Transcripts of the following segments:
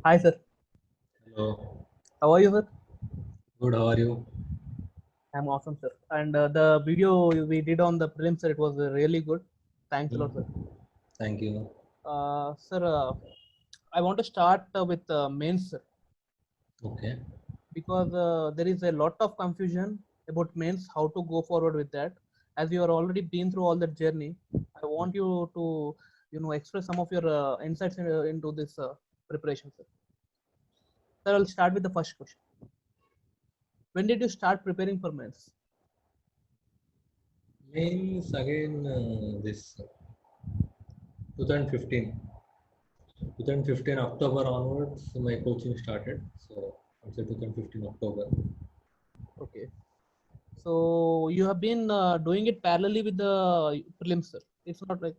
Hi, sir. Hello. How are you, sir? Good, how are you? I'm awesome, sir. And the video we did on the prelims, sir, it was really good. Thanks a lot, sir. Hmm. Thank you. Sir, I want to start with mains, sir, Okay. because there is a lot of confusion about mains, how to go forward with that. As you are already been through all that journey, I want you to, express some of your insights into this preparation, sir. Sir, I'll start with the first question. When did you start preparing for mains? Mains again this 2015. 2015 October onwards, my coaching started. So I'd say 2015 October. Okay. So you have been doing it parallelly with the prelims, sir. It's not like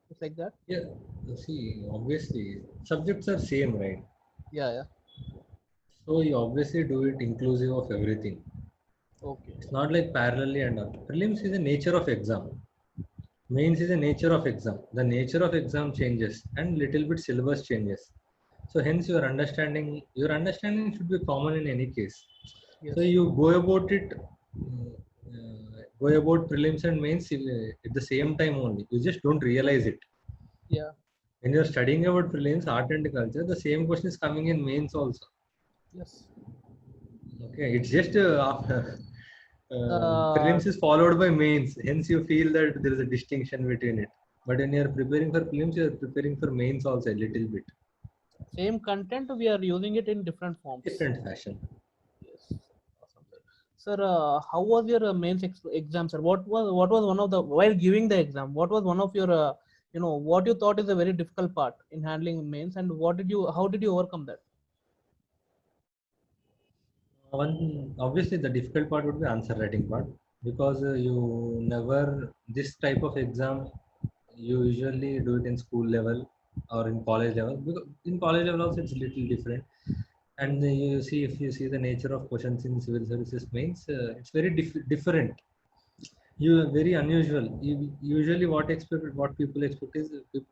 it's like that. Yeah, see, obviously subjects are same, right? Yeah, yeah. So you obviously do it inclusive of everything. Okay. It's not like parallelly and all. Prelims is the nature of exam. Mains is the nature of exam. The nature of exam changes and little bit syllabus changes. So hence your understanding should be common in any case. So Yes. you go about prelims and mains at the same time only. You just don't realize it. Yeah. When you're studying about prelims, art and culture, the same question is coming in mains also. Yes. Okay, it's just Uh, prelims is followed by mains. Hence you feel that there is a distinction between it. But when you're preparing for prelims, you're preparing for mains also a little bit Same content, we are using it in different forms. different fashion. Yes. Awesome, sir. Sir, how was your mains exam, sir? What was one of the while giving the exam? What was one of your what you thought is a very difficult part in handling mains, and how did you overcome that? One obviously the difficult part would be answer writing part because you never this type of exam you usually do it in school level or in college level because in college level also it's a little different and you see if you see the nature of questions in civil services means it's very different. You are very unusual. Usually what people expect is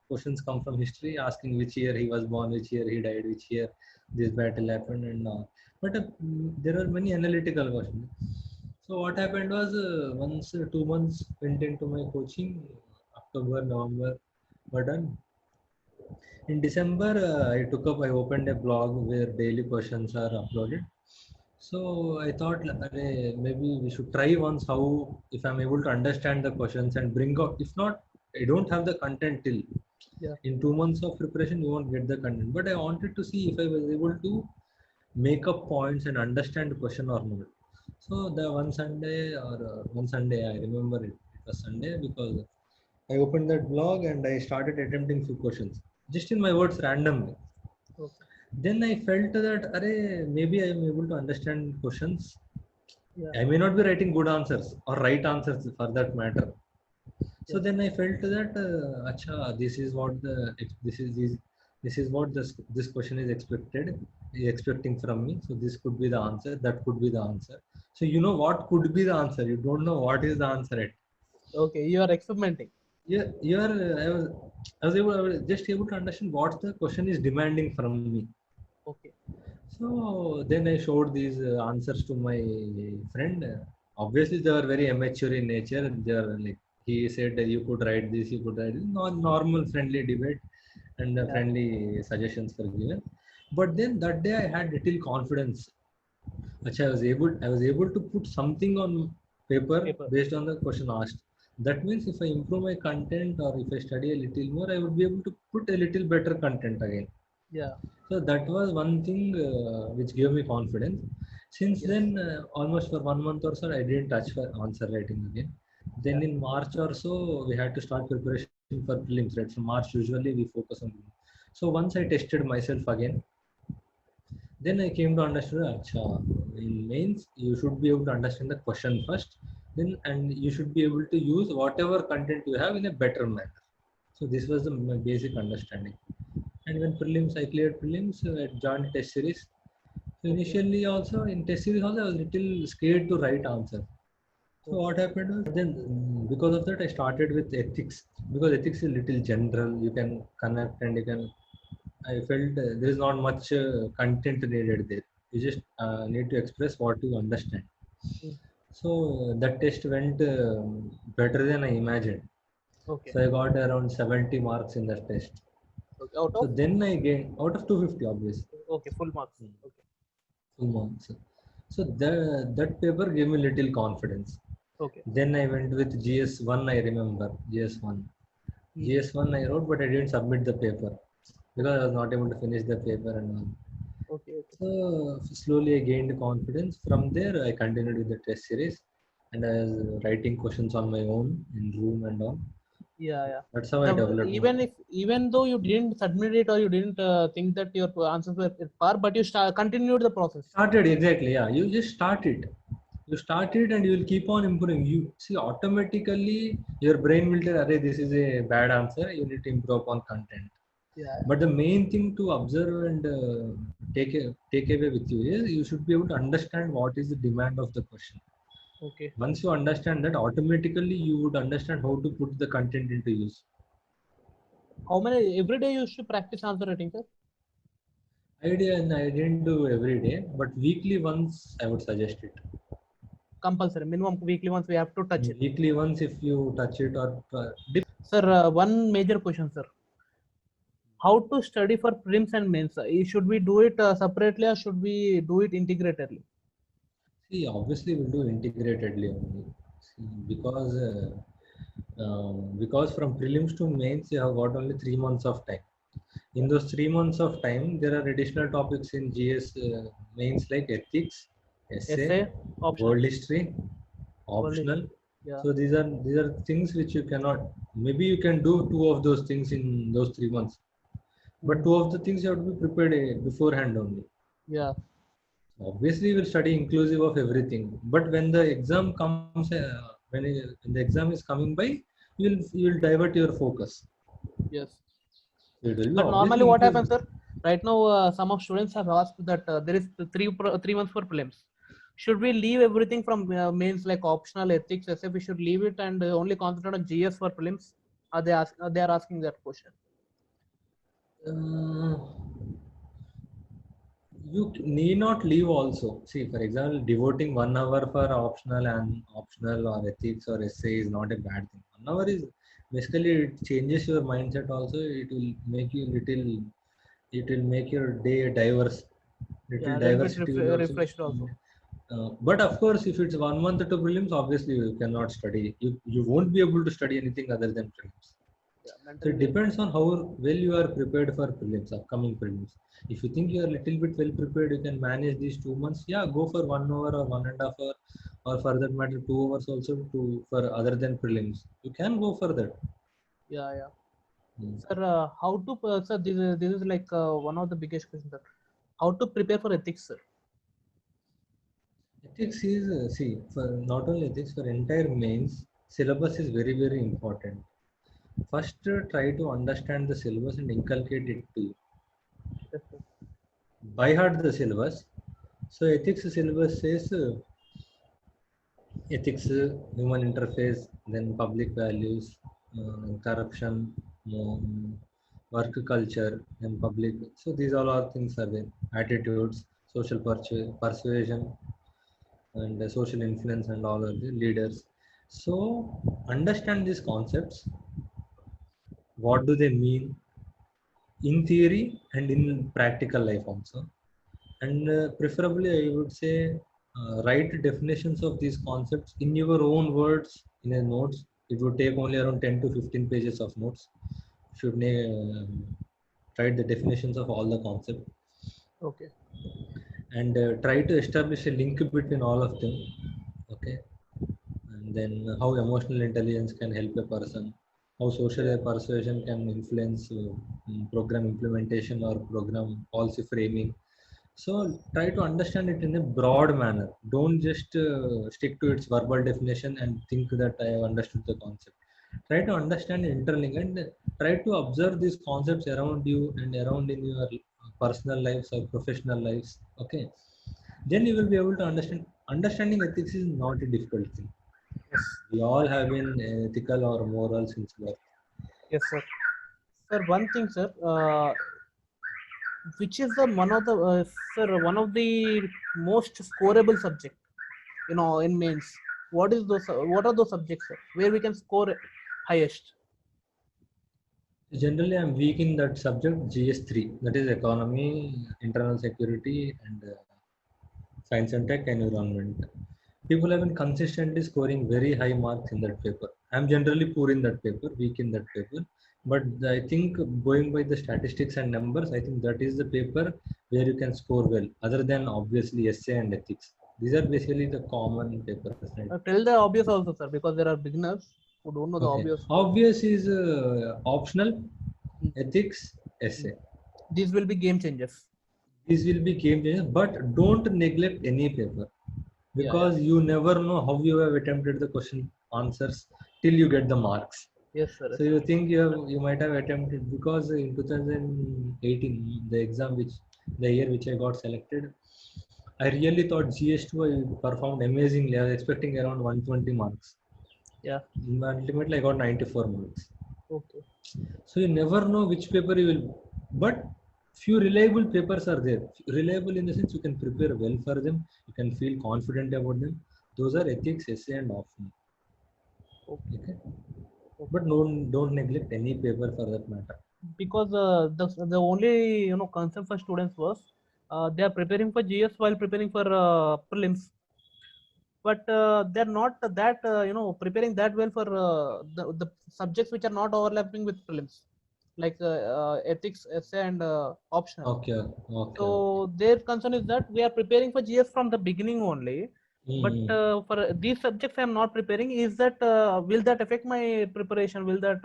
questions come from history asking which year he was born, which year he died, which year this battle happened and all. But there are many analytical questions. So what happened was once 2 months went into my coaching, October, November were done. In December, I opened a blog where daily questions are uploaded. So I thought, maybe we should try once how if I'm able to understand the questions and bring out. If not, I don't have the content till Yeah. in 2 months of preparation, you won't get the content. But I wanted to see if I was able to make up points and understand the question or not. So the one Sunday, I remember it was Sunday because I opened that blog and I started attempting few questions just in my words randomly. Okay. Then I felt that maybe I am able to understand questions. Yeah. I may not be writing good answers or right answers for that matter. So Yes. then I felt that acha, this is what this question is expecting from me. So this could be the answer. That could be the answer. So you know what could be the answer. You don't know what is the answer yet. Okay. You are experimenting. Yeah, you are. I was just able to understand what the question is demanding from me. Okay. So then I showed these answers to my friend. Obviously, they were very immature in nature. They are like he said that you could write this, you could write this. Not normal friendly debate and Yeah. friendly suggestions were given. But then that day I had little confidence. Actually, I was able to put something on paper Paper. based on the question asked. That means if I improve my content or if I study a little more, I would be able to put a little better content again. Yeah. So that was one thing which gave me confidence. Since Yes. then, almost for 1 month or so, I didn't touch for answer writing again. Then Yeah. in March or so, we had to start preparation for prelims, right? So March usually we focus on prelims. So once I tested myself again, then I came to understand, acha, in mains, you should be able to understand the question first, then and you should be able to use whatever content you have in a better manner. So this was the my basic understanding. And when prelims, I cleared prelims at joint test series. So Okay. initially also in test series also I was little scared to write answer. So Okay. what happened was then because of that I started with ethics because ethics is little general. You can connect and you can I felt there is not much content needed there. You just need to express what you understand. Mm. So that test went better than I imagined. Okay. So I got around 70 marks in that test. Okay. Out So of. then I gained out of 250, obviously, Okay. Full marks. Okay. full marks. So that paper gave me little confidence. Okay. Then I went with GS1. I remember GS1. Mm. GS1 I wrote, but I didn't submit the paper because I was not able to finish the paper and all. Okay. Okay. So slowly I gained confidence. From there, I continued with the test series, and I was writing questions on my own in room and all. Yeah. Yeah. That's how I The developed my. even though you didn't submit it or you didn't think that your answers were at par, but you continued the process. Started exactly, yeah. You just start it. You start it, and you will keep on improving. You see, automatically your brain will tell, "Arey, this is a bad answer. You need to improve upon content." Yeah. But the main thing to observe and take away with you is you should be able to understand what is the demand of the question. Okay. Once you understand that, automatically you would understand how to put the content into use. How many every day you should practice answer writing, sir? Idea, and I didn't do every day, but weekly once I would suggest it. Compulsory. Minimum weekly once we have to touch it. Weekly once if you touch it or Sir, one major question, sir. How to study for prelims and mains? Should we do it separately or should we do it integratedly? see, obviously we'll do integratedly only. See, because from prelims to mains you have got only 3 months of time. In those 3 months of time, there are additional topics in GS mains like ethics, essay, Essay, optional. world history, World optional. history. Yeah. So these are things which you cannot. Maybe you can do two of those things in those 3 months, but Mm. two of the things you have to be prepared beforehand only. Yeah. Obviously, we'll study inclusive of everything, but when the exam comes, when the exam is coming by, you'll divert your focus. Yes. It will be But normally, obviously what happens, inclusive. sir? Right now, some of students have asked that there is 3 months for prelims. Should we leave everything from mains like optional ethics, as if we should leave it and only concentrate on GS for prelims? They are asking that question. Uh, you need not leave also. See, for example, devoting 1 hour for optional and optional or ethics or essay is not a bad thing. 1 hour is basically it changes your mindset also. It will make you little. It will make your day diverse. Yeah, Little a little bit diversity will also. refreshed also. But of course, if it's 1 month to prelims, obviously you cannot study. You won't be able to study anything other than prelims. Yeah, So mentally it weak. depends on how well you are prepared for prelims, upcoming prelims. If you think you are a little bit well prepared, you can manage these 2 months. Yeah, go for 1 hour or 1.5 hour, or for that matter, 2 hours also to for other than prelims. You can go for that. Yeah, yeah. Hmm. Sir, how to, sir, this is like one of the biggest questions, sir. How to prepare for ethics, sir? Ethics is see for not only ethics for entire mains syllabus is very important. First, try to understand the syllabus and inculcate it to you. Yes, sir. By heart the syllabus. So ethics syllabus says ethics, human interface, then public values, corruption, work culture, and public. So these all are things are there. Attitudes, social persuasion, and social influence, and all of the leaders. So understand these concepts. What do they mean in theory and in practical life also? And preferably I would say write definitions of these concepts in your own words in a notes. It would take only around 10 to 15 pages of notes. Should write the definitions of all the concepts, Okay. and try to establish a link between all of them. Okay. And then how emotional intelligence can help a person, how social Yeah. persuasion can influence program implementation or program policy framing. So try to understand it in a broad manner. Don't just stick to its verbal definition and think that I have understood the concept. Try to understand it internally, and try to observe these concepts around you and around in your personal lives or professional lives. Okay, then you will be able to understand. Understanding ethics is not a difficult thing. Yes. We all have been ethical or moral since birth. Yes, sir. Sir, one thing, sir. which is the one of the sir, one of the most scoreable subject, in mains? What is those? What are those subjects, sir, where we can score highest? Generally, I'm weak in that subject GS3, that is economy, internal security, and science and tech environment. People have been consistently scoring very high marks in that paper. I'm generally poor in that paper, weak in that paper. But I think going by the statistics and numbers, I think that is the paper where you can score well, other than obviously essay and ethics. These are basically the common papers. Right? Tell the obvious also, sir, because there are beginners who don't know the Okay. obvious. Obvious is optional, Mm. ethics, essay. These will be game changers. These will be game changers, but don't neglect any paper, Yeah, yeah. because you never know how you have attempted the question answers till you get the marks. Yes, sir. So you think you might have attempted, because in 2018 the exam which the year which I got selected, I really thought GS2 I performed amazingly. I was expecting around 120 marks. Yeah. Ultimately, I got 94 marks. Okay. So you never know which paper you will, but few reliable papers are there. Reliable in the sense you can prepare well for them, you can feel confident about them. Those are ethics, essay, and optional. Okay. Okay, but don't neglect any paper for that matter. Because the only concern for students was they are preparing for GS while preparing for prelims, but they're not that preparing that well for the subjects which are not overlapping with prelims, like ethics, essay, and optional. Okay, okay, okay. So their concern is that we are preparing for GS from the beginning only, but Mm. for these subjects I am not preparing. Is that will that affect my preparation? Will that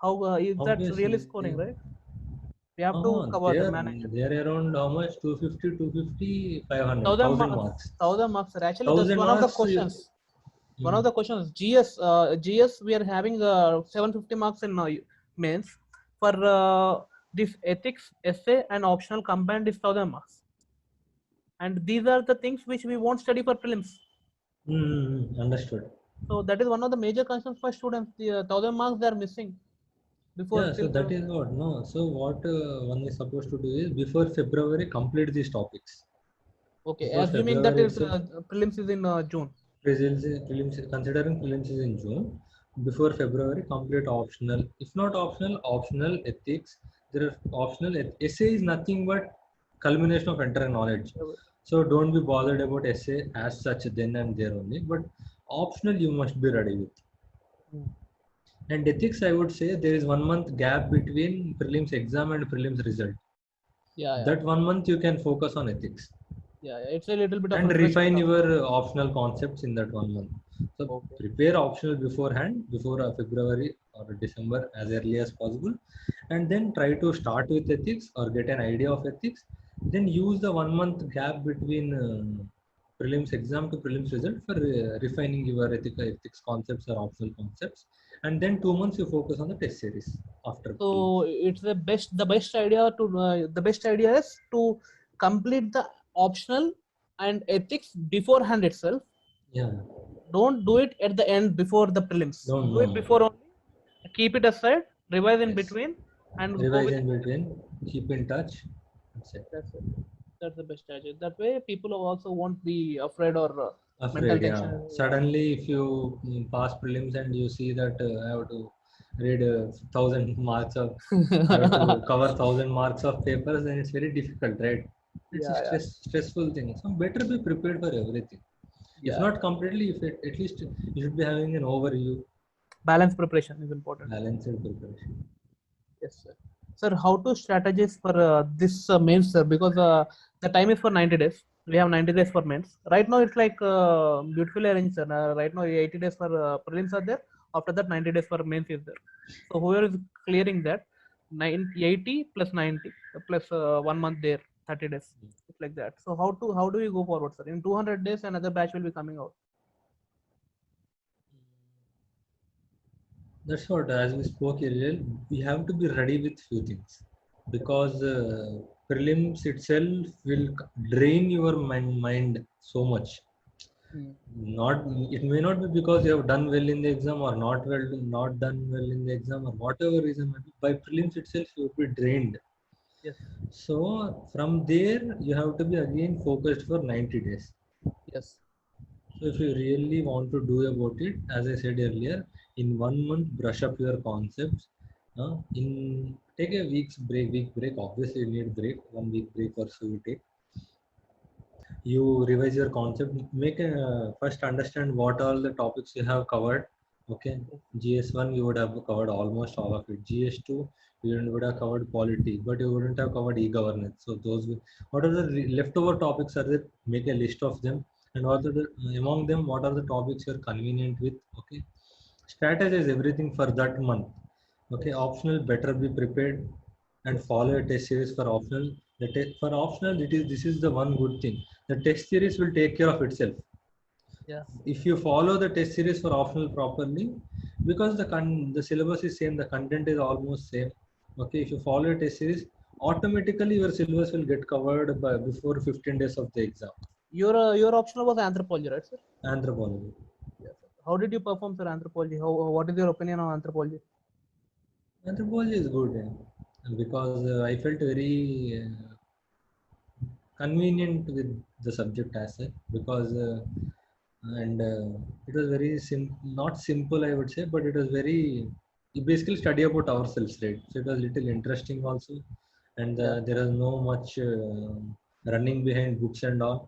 how is that really Obviously, scoring, right? We have to cover the they're manage it. they're around how much? 250, 250, 500, 1000 1,000 marks. marks. 1000 marks, sir. Actually, that's 1,000 one of the marks. questions. One of Mm. the questions, GS we are having 750 marks in mains. For this ethics, essay, and optional combined is 1000 marks. And these are the things which we won't study for prelims. Understood. So that is one of the major concerns for students. The 1000 marks they are missing before Yeah, so that is what. No, so what one is supposed to do is before February complete these topics. Okay, Before assuming that February is itself, prelims is in June. considering prelims is in June, before February complete optional. If not optional, optional ethics. There are optional essay is nothing but culmination of entire knowledge. So don't be bothered about essay as such then and there only. But optional you must be ready with. Hmm. And ethics, I would say there is 1 month gap between prelims exam and prelims result. Yeah, yeah, That 1 month you can focus on ethics yeah, yeah. It's a little bit of and refreshment refine of. your optional concepts in that 1 month. So Okay. prepare optional beforehand, before February or December as early as possible, and then try to start with ethics or get an idea of ethics. Then use the 1 month gap between prelims exam to prelims result for refining your ethics concepts or optional concepts, and then 2 months you focus on the test series after prelims. So it's the best idea is to complete the optional and ethics beforehand itself. Yeah, Don't do it at the end before the prelims. don't Do it know. before only. Keep it aside, revise in Yes, between, and go revise with in it. between, keep in touch. That's it. That's it. That's the best idea. That way, people also won't be afraid or mental Afraid, yeah. tension. Yeah. Suddenly, if you pass prelims and you see that I have to read 1,000 marks of, I have to cover 1,000 marks of papers, then it's very difficult, right? It's a Yeah, yeah, stressful thing. So better be prepared for everything. If yeah. not completely, if it, at least you should be having an overview, Balance preparation is important. balanced preparation. Yes, sir. Sir, how to strategize for this mains, sir? Because the time is for 90 days. We have 90 days for mains. Right now, it's like beautifully arranged, sir. Right now, 80 days for prelims are there. After that, 90 days for mains is there. So whoever is clearing that, 80 plus 90 plus 1 month there, 30 days. It's like that. So how do you go forward, sir? In 200 days, another batch will be coming out. That's what, as we spoke earlier, we have to be ready with few things, because prelims itself will drain your mind so much. Hmm. Not, it may not be because you have done well in the exam or not done well in the exam or whatever reason may be. By prelims itself, you will be drained. Yes. So from there, you have to be again focused for 90 days. Yes. So if you really want to do about it, as I said earlier, in 1 month, brush up your concepts. In take a week break. Obviously, you need break. 1 week break or so you take. You revise your concept. Make a first understand what all the topics you have covered. Okay, GS1 you would have covered almost all of it. GS2 you would have covered polity, but you wouldn't have covered e-governance. So what are the leftover topics are there? Make a list of them, and what are the among them, what are the topics you're convenient with? Okay, strategize everything for that month. Okay, Yes. optional better be prepared, and Yes. follow a test series for optional. For optional, this is the one good thing. The test series will take care of itself Yeah. if you follow the test series for optional properly, because the syllabus is same, the content is almost same. Okay, if you follow a test series, automatically your syllabus will get covered by before 15 days of the exam. Your optional was anthropology, right, sir? Anthropology. Yes. How did you perform, sir, anthropology? What is your opinion on anthropology? Anthropology is good, because I felt very convenient with the subject as such, because and it was very not simple, I would say, but it was very, you basically study about ourselves, right? So it was little interesting also, and Yeah. there is no much running behind books and all,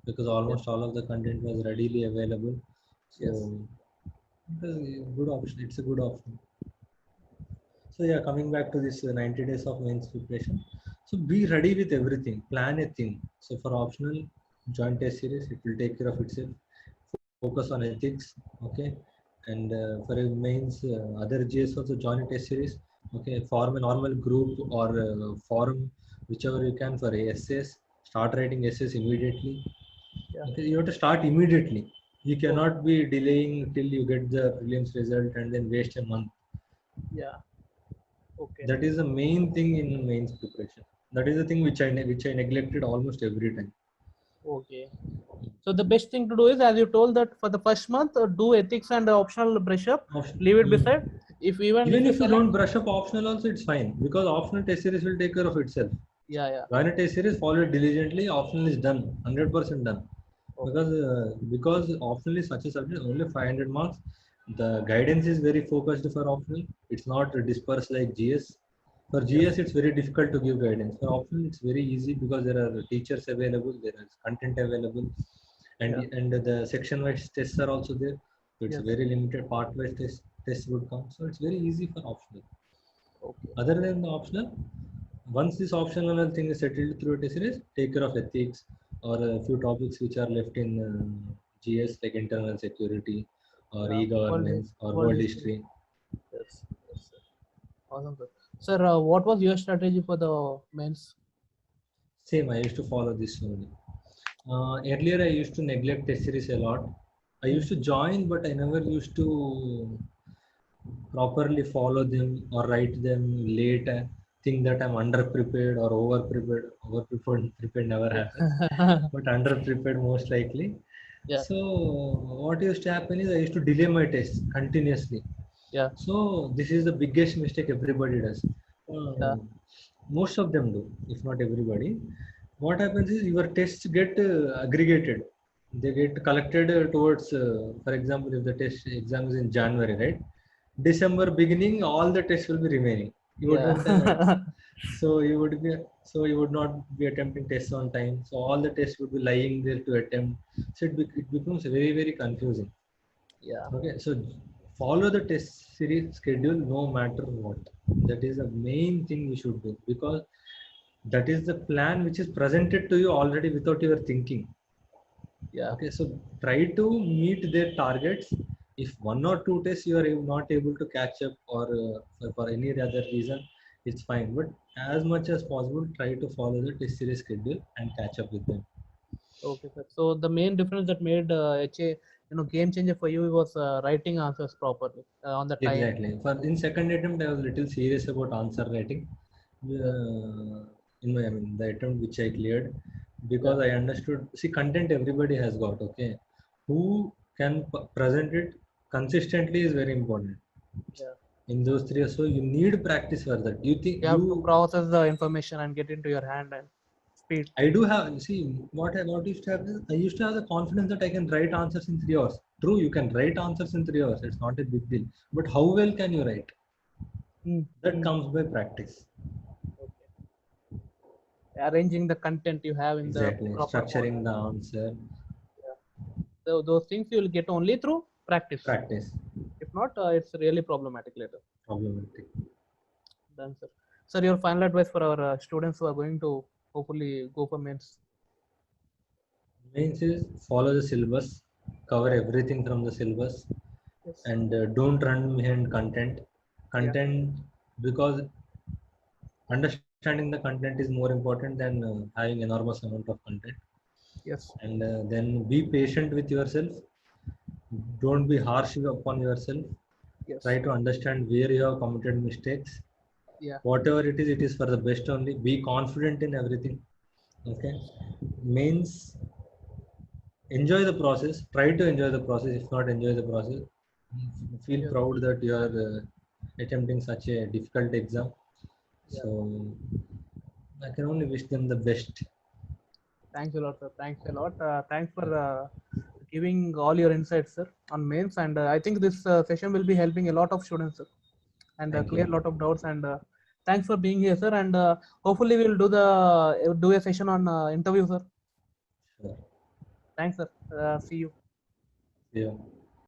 because Yes. almost all of the content was readily available. So Yes. it was a good option, it's a good option. So yeah, coming back to this 90 days of mains preparation. So be ready with everything. Plan a thing. So for optional, join test series. It will take care of itself. Focus on ethics. Okay. And for a mains, other GS also join a test series. Okay. Form a normal group or forum, whichever you can for essays. Start writing essays immediately. Yeah. Okay. You have to start immediately. You Okay. cannot be delaying till you get the prelims result and then waste a month. Yeah. Okay. That is the main thing in mains preparation. That is the thing which I neglected almost every time. Okay. So the best thing to do is, as you told, that for the first month, do ethics and optional brush up. Leave it beside. If even if Even you if you select, don't brush up optional also, it's fine, because optional test series will take care of itself. yeah, yeah. When a test series, follow it diligently. Optional is done, 100% done. Okay. Because optional is such a subject, only 500 marks. The guidance is very focused for optional. It's not dispersed like GS. For Yes. GS, it's very difficult to give guidance. For optional, it's very easy because there are teachers available, there is content available, Yeah. and the section-wise tests are also there. So it's Yes. a very limited part-wise tests would come. So it's very easy for optional. Okay. Other than the optional, once this optional thing is settled through a test series, take care of ethics or a few topics which are left in GS, like internal security or Yeah. e-governance or World world history. history. Yes. Yes. Sir. Awesome, sir. Sir, what was your strategy for the men's? Same, I used to follow this only. Earlier, I used to neglect test series a lot. I Hmm. used to join, but I never used to properly follow them or write them late and think that I'm under prepared or over prepared. Over prepared never Yeah. happens, but under prepared most likely. Yeah. So what used to happen is I used to delay my tests continuously. Yeah. So this is the biggest mistake everybody does. Yeah. Most of them do, if not everybody. What happens is your tests get aggregated. They get collected towards, for example, if the test exam is in January, right? December beginning, all the tests will be remaining. You Yeah. wouldn't, so you would be, so you would not be attempting tests on time. So all the tests would be lying there to attempt. So it becomes very, very confusing. Yeah. Okay, so follow the test series schedule no matter what. That is the main thing we should do, because that is the plan which is presented to you already without your thinking. Yeah. Okay, so try to meet their targets. If one or two tests you are not able to catch up, or for any other reason, it's fine. But as much as possible, try to follow the test series schedule and catch up with them. Okay, sir. So the main difference that made HA, game changer for you was writing answers properly on the time. Exactly. For in second attempt, I was little serious about answer writing. Yeah. I mean, the attempt which I cleared, Yeah. because I understood. See, content everybody has got. Okay, who can present it consistently is very important. Yeah. In those 3 years, so you need practice for that. You think You have to process the information and get into your hand and speed. I do have, you see, what used to happen is I used to have the confidence that I can write answers in 3 hours. True, you can write answers in 3 hours. It's not a big deal. But how well can you write? That comes by practice. Arranging the content you have in Exactly. the proper Structuring order. the answer. So those things you will get only through practice. Practice. If not, it's really problematic later. Problematic. Done, sir. Sir, your final advice for our students who are going to hopefully go for mains. Mains is follow the syllabus, cover everything from the syllabus, Yes. and don't run behind content. Because understanding the content is more important than having enormous amount of content. Yes. And then be patient with yourself. Don't be harsh upon yourself. Yes. Try to understand where you have committed mistakes. Yeah. Whatever it is for the best only. Be confident in everything. Okay. Mains, enjoy the process. Try to enjoy the process. If not enjoy the process, feel Yeah. proud that you are attempting such a difficult exam. Yeah. So I can only wish them the best. Thanks a lot, sir. Thanks a lot. Thanks for giving all your insights, sir, on mains. And I think this session will be helping a lot of students, sir, and Thank clear you. a lot of doubts. And thanks for being here, sir. And hopefully we'll do a session on interview, sir. Sure. Thanks, sir. See you. Yeah.